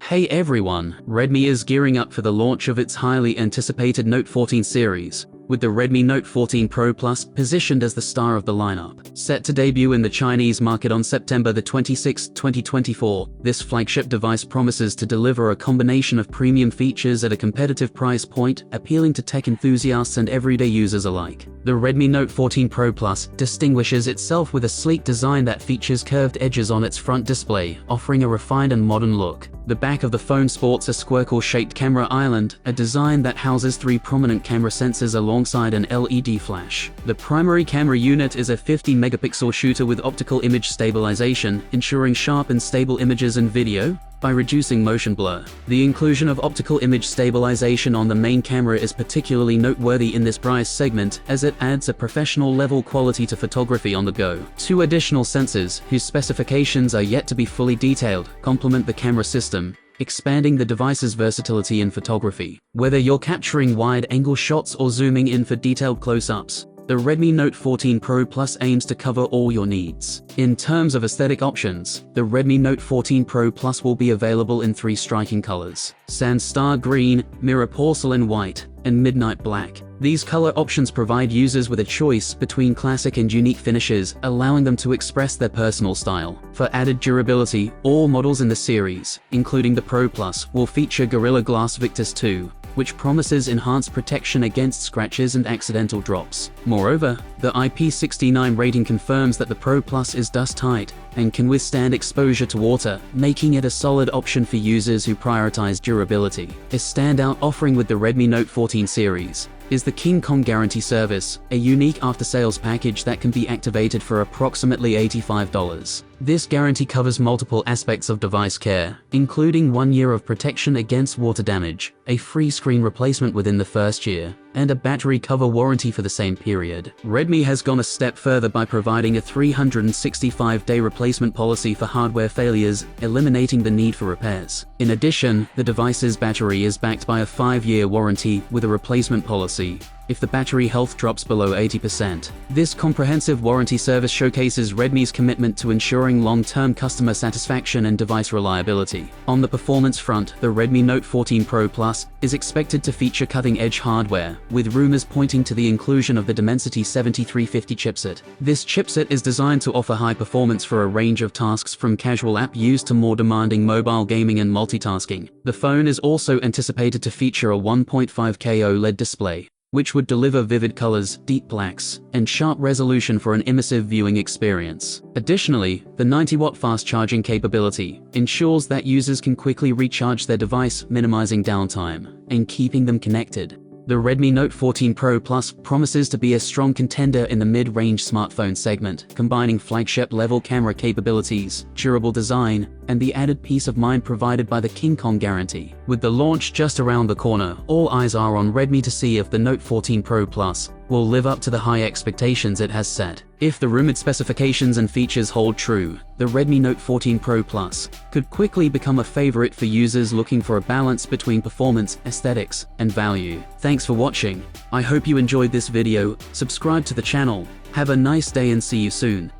Hey everyone, Redmi is gearing up for the launch of its highly anticipated Note 14 series, with the Redmi Note 14 Pro Plus positioned as the star of the lineup. Set to debut in the Chinese market on September 26, 2024, this flagship device promises to deliver a combination of premium features at a competitive price point, appealing to tech enthusiasts and everyday users alike. The Redmi Note 14 Pro Plus distinguishes itself with a sleek design that features curved edges on its front display, offering a refined and modern look. The back of the phone sports a squircle-shaped camera island, a design that houses 3 prominent camera sensors alongside an LED flash. The primary camera unit is a 50-megapixel shooter with optical image stabilization, ensuring sharp and stable images and video by reducing motion blur. The inclusion of optical image stabilization on the main camera is particularly noteworthy in this price segment, as it adds a professional-level quality to photography on the go. 2 additional sensors, whose specifications are yet to be fully detailed, complement the camera system, expanding the device's versatility in photography. Whether you're capturing wide-angle shots or zooming in for detailed close-ups, the Redmi Note 14 Pro Plus aims to cover all your needs. In terms of aesthetic options, the Redmi Note 14 Pro Plus will be available in 3 striking colors: Sandstar Green, Mirror Porcelain White, and Midnight Black. These color options provide users with a choice between classic and unique finishes, allowing them to express their personal style. For added durability, all models in the series, including the Pro Plus, will feature Gorilla Glass Victus 2, which promises enhanced protection against scratches and accidental drops. Moreover, the IP69 rating confirms that the Pro Plus is dust-tight and can withstand exposure to water, making it a solid option for users who prioritize durability. A standout offering with the Redmi Note 14 series is the King Kong Guarantee service, a unique after-sales package that can be activated for approximately $85. This guarantee covers multiple aspects of device care, including 1 year of protection against water damage, a free screen replacement within the first year, and a battery cover warranty for the same period. Redmi has gone a step further by providing a 365-day replacement policy for hardware failures, eliminating the need for repairs. In addition, the device's battery is backed by a 5-year warranty with a replacement policy if the battery health drops below 80%. This comprehensive warranty service showcases Redmi's commitment to ensuring long-term customer satisfaction and device reliability. On the performance front, the Redmi Note 14 Pro Plus is expected to feature cutting-edge hardware, with rumors pointing to the inclusion of the Dimensity 7350 chipset. This chipset is designed to offer high performance for a range of tasks from casual app use to more demanding mobile gaming and multitasking. The phone is also anticipated to feature a 1.5K OLED display, which would deliver vivid colors, deep blacks, and sharp resolution for an immersive viewing experience. Additionally, the 90-watt fast charging capability ensures that users can quickly recharge their device, minimizing downtime and keeping them connected. The Redmi Note 14 Pro Plus promises to be a strong contender in the mid-range smartphone segment, combining flagship-level camera capabilities, durable design, and the added peace of mind provided by the King Kong guarantee. With the launch just around the corner, all eyes are on Redmi to see if the Note 14 Pro Plus will live up to the high expectations it has set. If the rumored specifications and features hold true, the Redmi Note 14 Pro Plus could quickly become a favorite for users looking for a balance between performance, aesthetics, and value. Thanks for watching. I hope you enjoyed this video. Subscribe to the channel. Have a nice day and see you soon.